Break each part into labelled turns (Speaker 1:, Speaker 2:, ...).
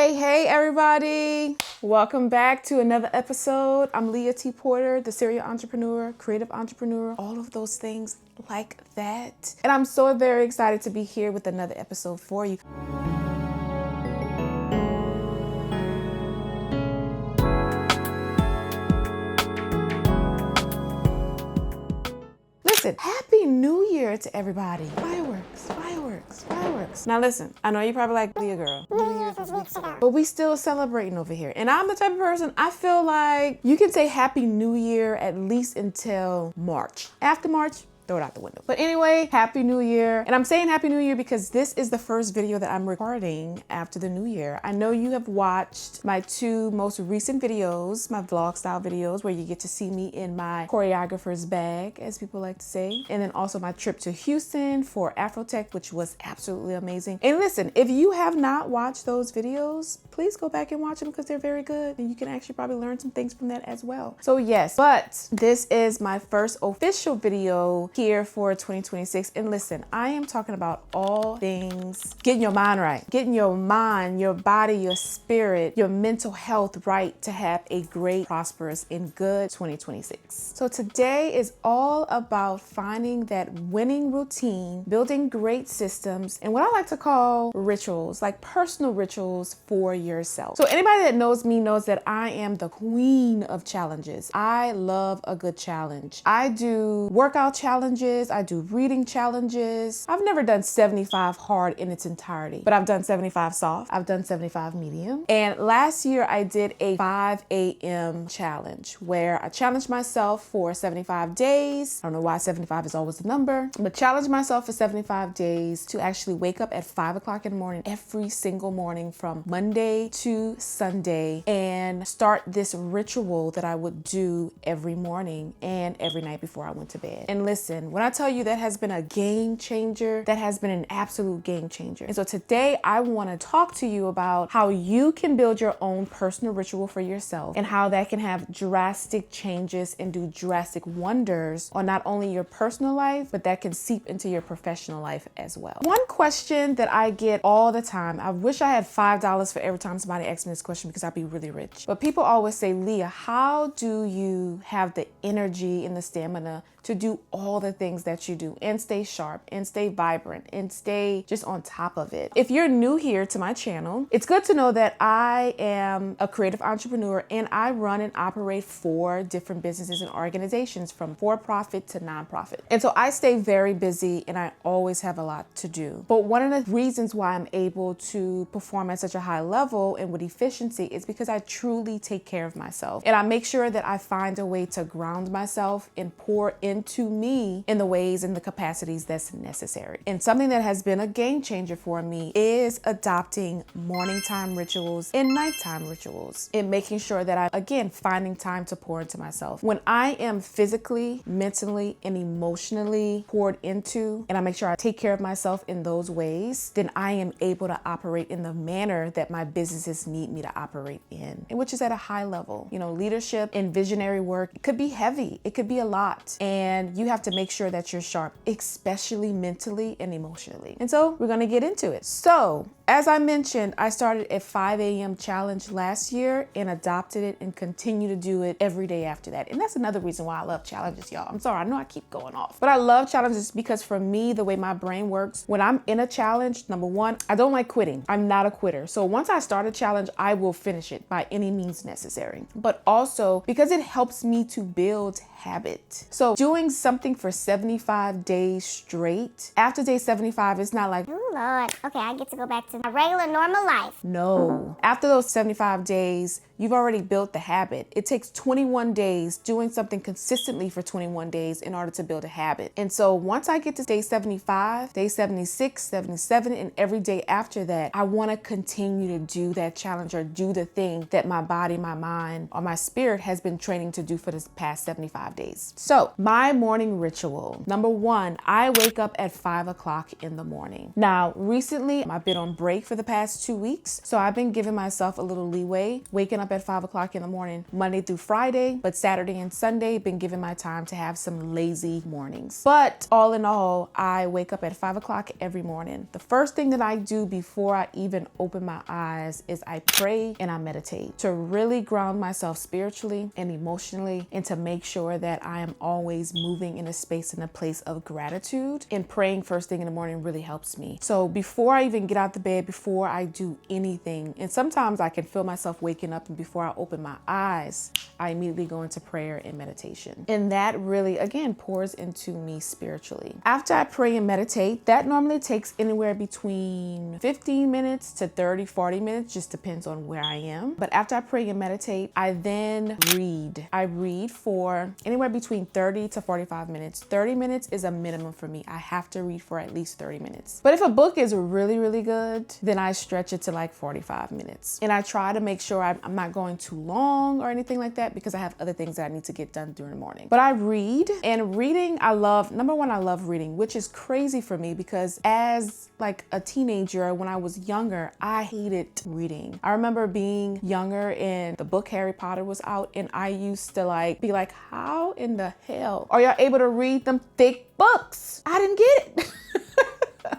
Speaker 1: Hey everybody, welcome back to another episode. I'm Leah T. Porter, the serial entrepreneur, creative entrepreneur, all of those things like that. And I'm so very excited to be here with another episode for you. Listen, Happy New Year to everybody. Fireworks, fireworks, fireworks. Now listen, I know you're probably like, Leah girl, New Year's was weeks ago. But we still celebrating over here. And I'm the type of person, I feel like you can say Happy New Year at least until March. After March, throw it out the window. But anyway, Happy New Year. And I'm saying Happy New Year because this is the first video that I'm recording after the new year. I know you have watched my two most recent videos, my vlog style videos, where you get to see me in my choreographer's bag, as people like to say. And then also my trip to Houston for Afrotech, which was absolutely amazing. And listen, if you have not watched those videos, please go back and watch them because they're very good. And you can actually probably learn some things from that as well. So yes, but this is my first official video here for 2026. And listen, I am talking about all things getting your mind right, getting your mind, your body, your spirit, your mental health right to have a great, prosperous, and good 2026. So today is all about finding that winning routine, building great systems, and what I like to call rituals, like personal rituals for yourself. So anybody that knows me knows that I am the queen of challenges. I love a good challenge. I do workout challenges. I do reading challenges. I've never done 75 hard in its entirety, but I've done 75 soft. I've done 75 medium. And last year I did a 5 a.m. challenge where I challenged myself for 75 days. I don't know why 75 is always the number, but challenged myself for 75 days to actually wake up at 5 o'clock in the morning every single morning from Monday to Sunday and start this ritual that I would do every morning and every night before I went to bed. And listen, when I tell you that has been a game changer, that has been an absolute game changer. And so today I want to talk to you about how you can build your own personal ritual for yourself and how that can have drastic changes and do drastic wonders on not only your personal life, but that can seep into your professional life as well. One question that I get all the time, I wish I had $5 for every time somebody asks me this question because I'd be really rich. But people always say, Leah, how do you have the energy and the stamina to do all the things that you do and stay sharp and stay vibrant and stay just on top of it? If you're new here to my channel, it's good to know that I am a creative entrepreneur and I run and operate 4 different businesses and organizations from for-profit to nonprofit. And so I stay very busy and I always have a lot to do. But one of the reasons why I'm able to perform at such a high level and with efficiency is because I truly take care of myself. And I make sure that I find a way to ground myself and pour into me in the ways and the capacities that's necessary. And something that has been a game changer for me is adopting morning time rituals and nighttime rituals and making sure that I, again, finding time to pour into myself. When I am physically, mentally, and emotionally poured into, and I make sure I take care of myself in those ways, then I am able to operate in the manner that my businesses need me to operate in, and which is at a high level. You know, leadership and visionary work could be heavy. It could be a lot. And you have to make sure that you're sharp, especially mentally and emotionally. And so we're going to get into it. So as I mentioned, I started a 5 a.m. challenge last year and adopted it and continue to do it every day after that. And that's another reason why I love challenges, y'all. I'm sorry, I know I keep going off, but I love challenges because for me, the way my brain works, when I'm in a challenge, number one, I don't like quitting. I'm not a quitter. So once I start a challenge, I will finish it by any means necessary. But also because it helps me to build habit. So doing something for 75 days straight, after day 75, it's not like,
Speaker 2: oh Lord, okay, I get to go back to my regular normal life.
Speaker 1: No. After those 75 days, you've already built the habit. It takes 21 days doing something consistently for 21 days in order to build a habit. And so once I get to day 75, day 76, 77, and every day after that, I want to continue to do that challenge or do the thing that my body, my mind, or my spirit has been training to do for this past 75 days. So my morning ritual, number one, I wake up at 5 o'clock in the morning. Now, Now, recently, I've been on break for the past 2 weeks, so I've been giving myself a little leeway, waking up at 5 o'clock in the morning, Monday through Friday, but Saturday and Sunday, been giving my time to have some lazy mornings. But all in all, I wake up at 5 o'clock every morning. The first thing that I do before I even open my eyes is I pray and I meditate to really ground myself spiritually and emotionally, and to make sure that I am always moving in a space and a place of gratitude. And praying first thing in the morning really helps me. So before I even get out the bed, before I do anything, and sometimes I can feel myself waking up, and before I open my eyes, I immediately go into prayer and meditation. And that really, again, pours into me spiritually. After I pray and meditate, that normally takes anywhere between 15 minutes to 30, 40 minutes, just depends on where I am. But after I pray and meditate, I then read. I read for anywhere between 30 to 45 minutes. 30 minutes is a minimum for me. I have to read for at least 30 minutes. But if a book is really, really good, then I stretch it to like 45 minutes. And I try to make sure I'm not going too long or anything like that, because I have other things that I need to get done during the morning. But I read, and reading, I love, number one, I love reading, which is crazy for me because as like a teenager, when I was younger, I hated reading. I remember being younger and the book Harry Potter was out, and I used to like be like, how in the hell are y'all able to read them thick books? I didn't get it.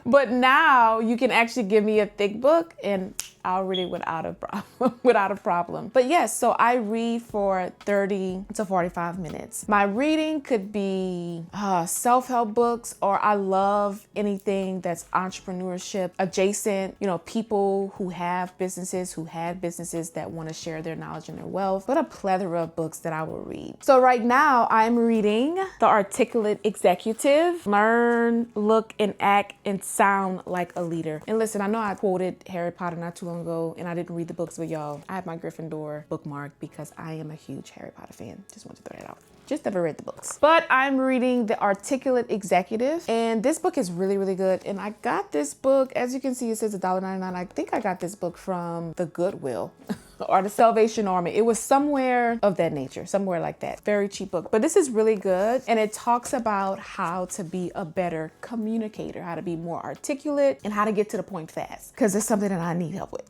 Speaker 1: But now you can actually give me a thick book and I'll read it without a problem. But yes, so I read for 30 to 45 minutes. My reading could be self-help books, or I love anything that's entrepreneurship adjacent, people who have businesses, who had businesses that want to share their knowledge and their wealth, but a plethora of books that I will read. So right now I'm reading The Articulate Executive, Learn, Look, and Act and Sound Like a Leader. And listen, I know I quoted Harry Potter not too long ago, and I didn't read the books, but y'all, I have my Gryffindor bookmark because I am a huge Harry Potter fan. Just want to throw that out. Just never read the books. But I'm reading The Articulate Executive, and this book is really, really good. And I got this book, as you can see, it says $1.99. I think I got this book from the Goodwill or the Salvation Army. It was somewhere of that nature, somewhere like that. Very cheap book, but this is really good. And it talks about how to be a better communicator, how to be more articulate, and how to get to the point fast, because it's something that I need help with.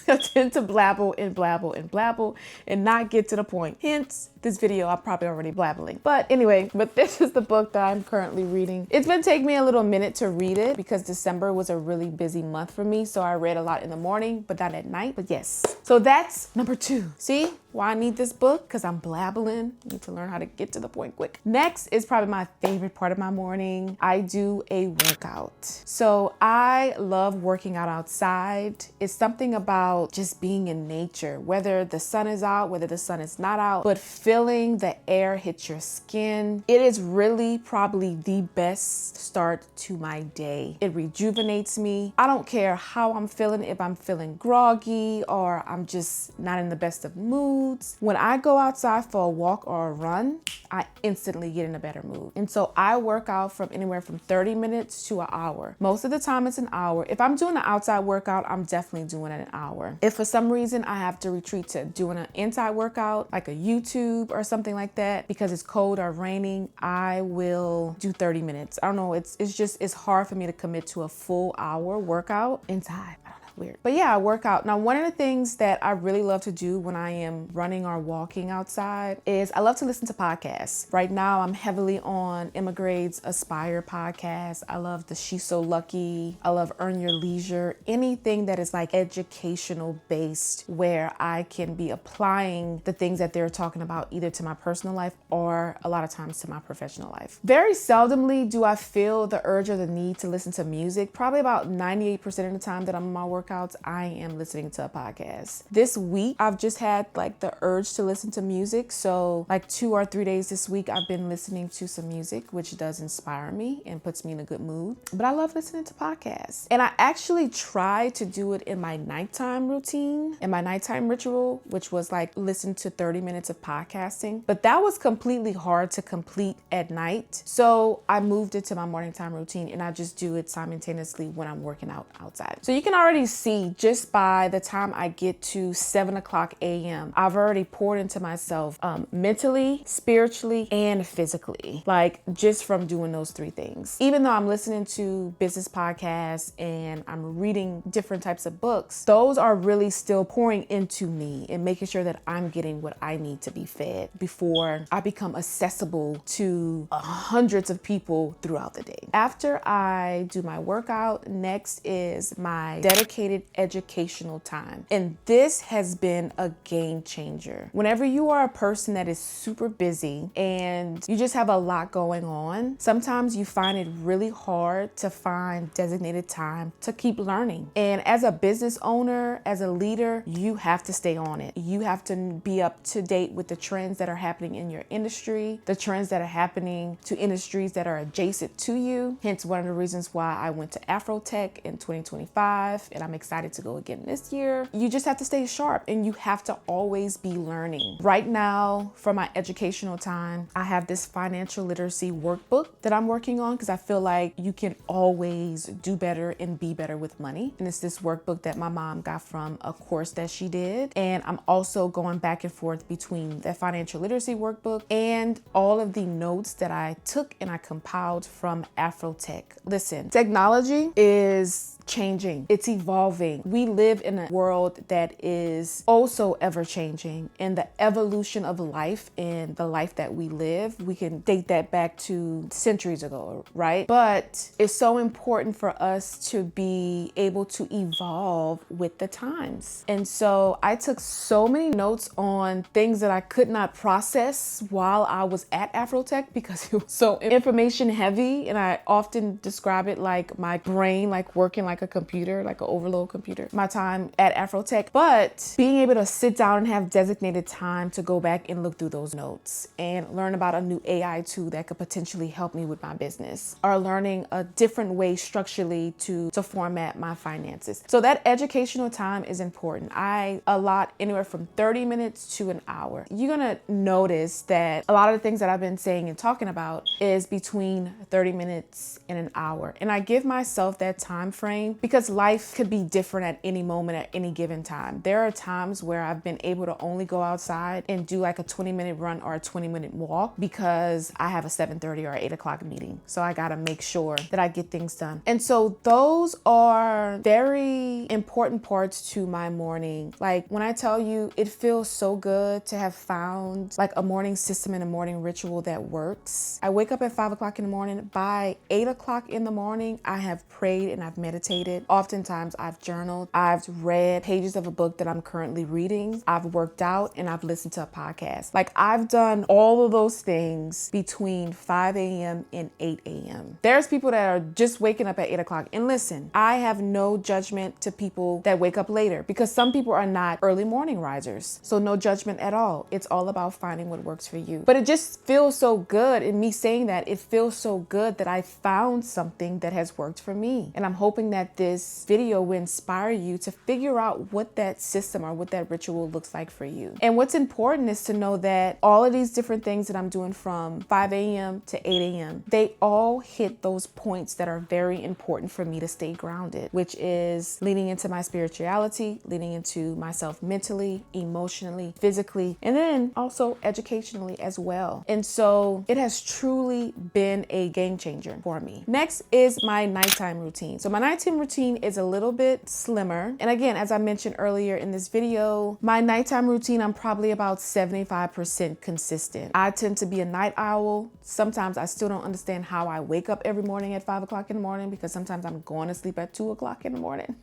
Speaker 1: I tend to blabble and blabble and blabble and not get to the point. Hence, this video, I'm probably already blabbling. But anyway, this is the book that I'm currently reading. It's been taking me a little minute to read it because December was a really busy month for me. So I read a lot in the morning, but not at night. But yes, so that's number 2. See why I need this book? Because I'm blabbling. I need to learn how to get to the point quick. Next is probably my favorite part of my morning. I do a workout. So I love working out outside. It's something about just being in nature, whether the sun is out, whether the sun is not out, but feeling the air hit your skin. It is really probably the best start to my day. It rejuvenates me. I don't care how I'm feeling, if I'm feeling groggy or I'm just not in the best of moods. When I go outside for a walk or a run, I instantly get in a better mood. And so I work out from anywhere from 30 minutes to an hour. Most of the time it's an hour. If I'm doing an outside workout, I'm definitely doing it an hour. If for some reason I have to retreat to doing an inside workout, like a YouTube or something like that, because it's cold or raining, I will do 30 minutes. I don't know, it's hard for me to commit to a full hour workout inside. I don't know. Weird. But yeah, I work out. Now, one of the things that I really love to do when I am running or walking outside is I love to listen to podcasts. Right now, I'm heavily on Emma Grade's Aspire podcast. I love the She's So Lucky. I love Earn Your Leisure. Anything that is like educational based, where I can be applying the things that they're talking about either to my personal life or a lot of times to my professional life. Very seldomly do I feel the urge or the need to listen to music. Probably about 98% of the time that I'm in my workouts, I am listening to a podcast. This week, I've just had like the urge to listen to music. So like 2 or 3 days this week, I've been listening to some music, which does inspire me and puts me in a good mood. But I love listening to podcasts. And I actually try to do it in my nighttime routine, in my nighttime ritual, which was like listen to 30 minutes of podcasting. But that was completely hard to complete at night. So I moved it to my morning time routine, and I just do it simultaneously when I'm working out outside. So you can already see just by the time I get to 7 o'clock a.m., I've already poured into myself mentally, spiritually, and physically, like just from doing those three things. Even though I'm listening to business podcasts and I'm reading different types of books, those are really still pouring into me and making sure that I'm getting what I need to be fed before I become accessible to hundreds of people throughout the day. After I do my workout, next is my dedicated educational time. And this has been a game changer. Whenever you are a person that is super busy and you just have a lot going on, sometimes you find it really hard to find designated time to keep learning. And as a business owner, as a leader, you have to stay on it. You have to be up to date with the trends that are happening in your industry, the trends that are happening to industries that are adjacent to you. Hence one of the reasons why I went to Afrotech in 2025, and I'm excited to go again this year. You just have to stay sharp and you have to always be learning. Right now, for my educational time, I have this financial literacy workbook that I'm working on because I feel like you can always do better and be better with money. And it's this workbook that my mom got from a course that she did. And I'm also going back and forth between that financial literacy workbook and all of the notes that I took and I compiled from Afrotech. Listen, technology is changing. It's evolving. We live in a world that is also ever changing, and the evolution of life and the life that we live, we can date that back to centuries ago, right? But it's so important for us to be able to evolve with the times. And so I took so many notes on things that I could not process while I was at Afrotech because it was so information heavy, and I often describe it like my brain like working like a computer, like an overload computer, my time at Afrotech. But being able to sit down and have designated time to go back and look through those notes and learn about a new AI tool that could potentially help me with my business, or learning a different way structurally to format my finances. So that educational time is important. I allot anywhere from 30 minutes to an hour. You're gonna notice that a lot of the things that I've been saying and talking about is between 30 minutes and an hour. And I give myself that time frame because life could be different at any moment, at any given time. There are times where I've been able to only go outside and do like a 20-minute run or a 20-minute walk because I have a 7:30 or 8 o'clock meeting. So I gotta make sure that I get things done. And so those are very important parts to my morning. Like when I tell you, it feels so good to have found like a morning system and a morning ritual that works. I wake up at 5 o'clock in the morning. By 8 o'clock in the morning, I have prayed and I've meditated. Oftentimes I've journaled. I've read pages of a book that I'm currently reading. I've worked out and I've listened to a podcast. Like I've done all of those things between 5 a.m. and 8 a.m. There's people that are just waking up at 8 o'clock. And listen, I have no judgment to people that wake up later because some people are not early morning risers. So no judgment at all. It's all about finding what works for you. But it just feels so good. In me saying that, it feels so good that I found something that has worked for me. And I'm hoping that this video will inspire you to figure out what that system or what that ritual looks like for you. And what's important is to know that all of these different things that I'm doing from 5 a.m. to 8 a.m., they all hit those points that are very important for me to stay grounded, which is leaning into my spirituality, leaning into myself mentally, emotionally, physically, and then also educationally as well. And so it has truly been a game changer for me. Next is my nighttime routine. So my nighttime routine is a little bit slimmer. And again, as I mentioned earlier in this video, my nighttime routine, I'm probably about 75% consistent. I tend to be a night owl. Sometimes I still don't understand how I wake up every morning at 5 o'clock in the morning because sometimes I'm going to sleep at 2 o'clock in the morning.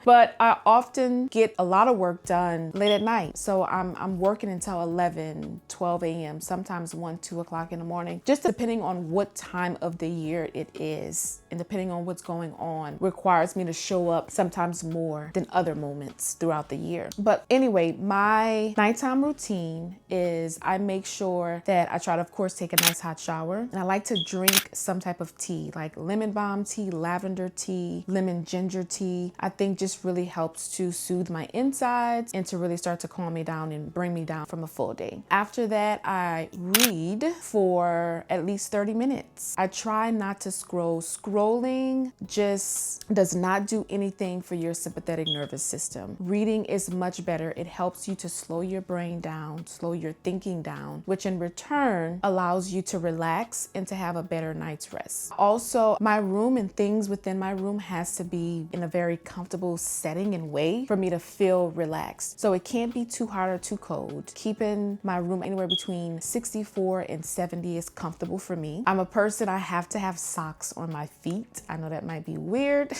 Speaker 1: But I often get a lot of work done late at night. So I'm working until 11, 12 a.m., sometimes 1, 2 o'clock in the morning, just depending on what time of the year it is. And depending on what's going on, requires me to show up sometimes more than other moments throughout the year. But anyway, my nighttime routine is I make sure that I try to, of course, take a nice hot shower. And I like to drink some type of tea, like lemon balm tea, lavender tea, lemon ginger tea. I think just just really helps to soothe my insides and to really start to calm me down and bring me down from a full day. After that, I read for at least 30 minutes. I try not to scroll. Scrolling just does not do anything for your sympathetic nervous system. Reading is much better. It helps you to slow your brain down, slow your thinking down, which in return allows you to relax and to have a better night's rest. Also, my room and things within my room has to be in a very comfortable setting and way for me to feel relaxed. So it can't be too hot or too cold. Keeping my room anywhere between 64 and 70 is comfortable for me. I'm a person, I have to have socks on my feet. I know that might be weird,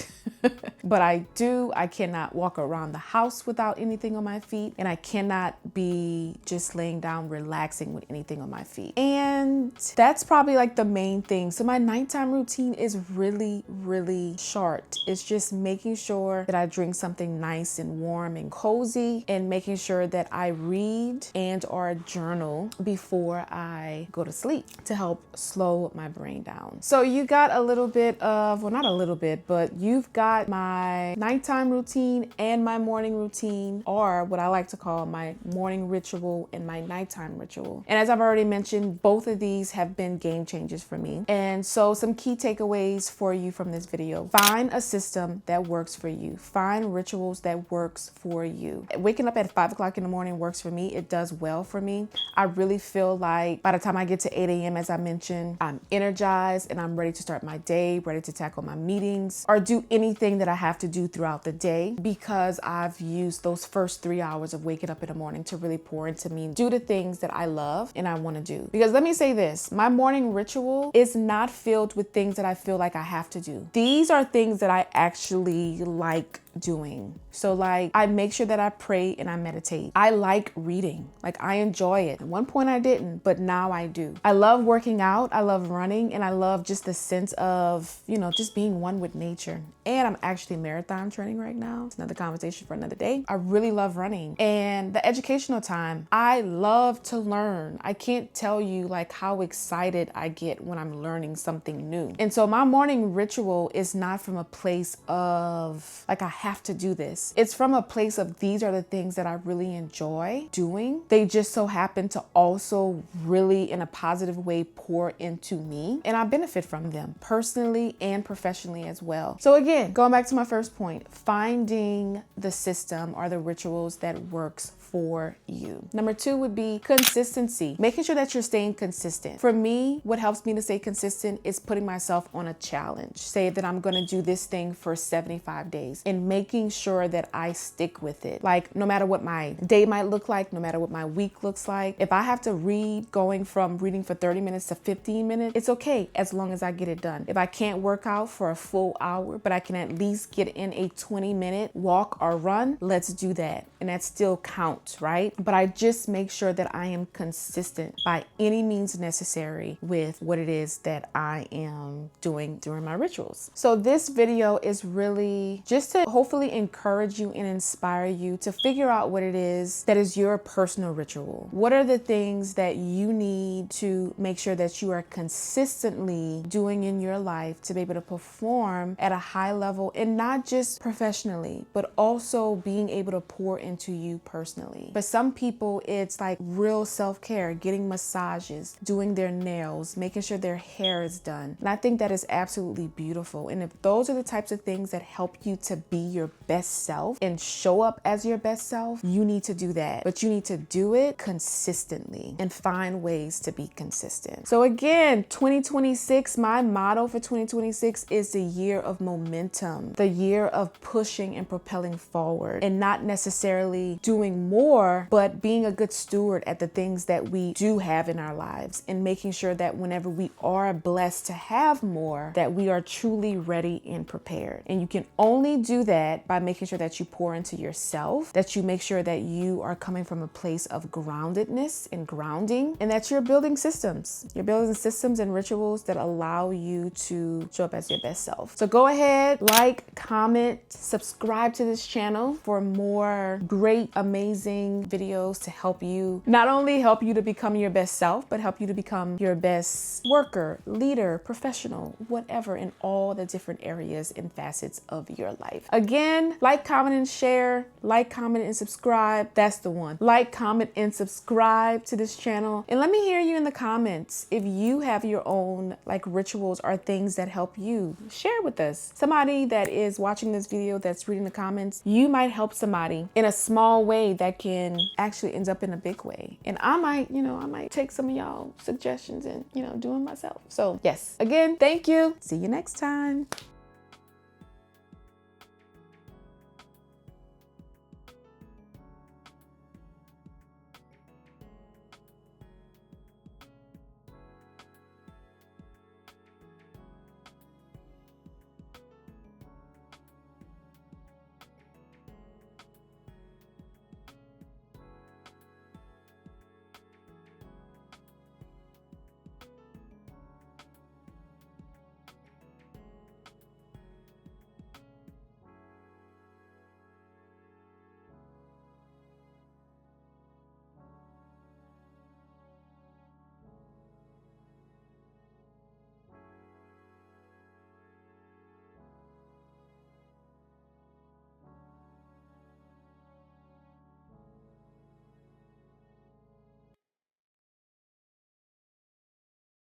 Speaker 1: but I do. I cannot walk around the house without anything on my feet, and I cannot be just laying down relaxing with anything on my feet. And that's probably like the main thing. So my nighttime routine is really, really short. It's just making sure that I drink something nice and warm and cozy, and making sure that I read and or journal before I go to sleep to help slow my brain down. So you got a little bit of, well, not a little bit, but you've got my nighttime routine and my morning routine, or what I like to call my morning ritual and my nighttime ritual. And as I've already mentioned, both of these have been game changers for me. And so some key takeaways for you from this video: find a system that works for you. Find rituals that works for you. Waking up at 5 o'clock in the morning works for me. It does well for me. I really feel like by the time I get to 8 a.m., as I mentioned, I'm energized and I'm ready to start my day, ready to tackle my meetings or do anything that I have to do throughout the day, because I've used those first 3 hours of waking up in the morning to really pour into me, do the things that I love and I want to do. Because let me say this, my morning ritual is not filled with things that I feel like I have to do. These are things that I actually like doing. So like, I make sure that I pray and I meditate. I like reading. Like, I enjoy it. At one point I didn't, but now I do. I love working out. I love running, and I love just the sense of, you know, just being one with nature. And I'm actually marathon training right now. It's another conversation for another day. I really love running. And the educational time, I love to learn. I can't tell you like how excited I get when I'm learning something new. And so my morning ritual is not from a place of like, I have to do this. It's from a place of, these are the things that I really enjoy doing. They just so happen to also really in a positive way pour into me, and I benefit from them personally and professionally as well. So again, going back to my first point, finding the system or the rituals that works for you. Number 2 would be consistency. Making sure that you're staying consistent. For me, what helps me to stay consistent is putting myself on a challenge. Say that I'm going to do this thing for 75 days and making sure that I stick with it. Like, no matter what my day might look like, no matter what my week looks like, if I have to read, going from reading for 30 minutes to 15 minutes, it's okay as long as I get it done. If I can't work out for a full hour, but I can at least get in a 20-minute walk or run, let's do that. And that still counts, right? But I just make sure that I am consistent by any means necessary with what it is that I am doing during my rituals. So this video is really just to hopefully encourage you and inspire you to figure out what it is that is your personal ritual. What are the things that you need to make sure that you are consistently doing in your life to be able to perform at a high level, and not just professionally, but also being able to pour into you personally. For some people, it's like real self-care, getting massages, doing their nails, making sure their hair is done. And I think that is absolutely beautiful. And if those are the types of things that help you to be your best self and show up as your best self, you need to do that. But you need to do it consistently and find ways to be consistent. So again, 2026, my motto for 2026 is the year of momentum, the year of pushing and propelling forward, and not necessarily doing more, but being a good steward at the things that we do have in our lives, and making sure that whenever we are blessed to have more, that we are truly ready and prepared. And you can only do that by making sure that you pour into yourself, that you make sure that you are coming from a place of groundedness and grounding, and that you're building systems. You're building systems and rituals that allow you to show up as your best self. So go ahead, like, comment, subscribe to this channel for more great, amazing videos to help you, not only help you to become your best self, but help you to become your best worker, leader, professional, whatever, in all the different areas and facets of your life. Again, Again, like, comment, and share. Like, comment, and subscribe. That's the one. Like, comment, and subscribe to this channel. And let me hear you in the comments if you have your own like rituals or things that help you. Share with us. Somebody that is watching this video that's reading the comments, you might help somebody in a small way that can actually end up in a big way. And I might, I might take some of y'all suggestions and, do them myself. So yes, again, thank you. See you next time.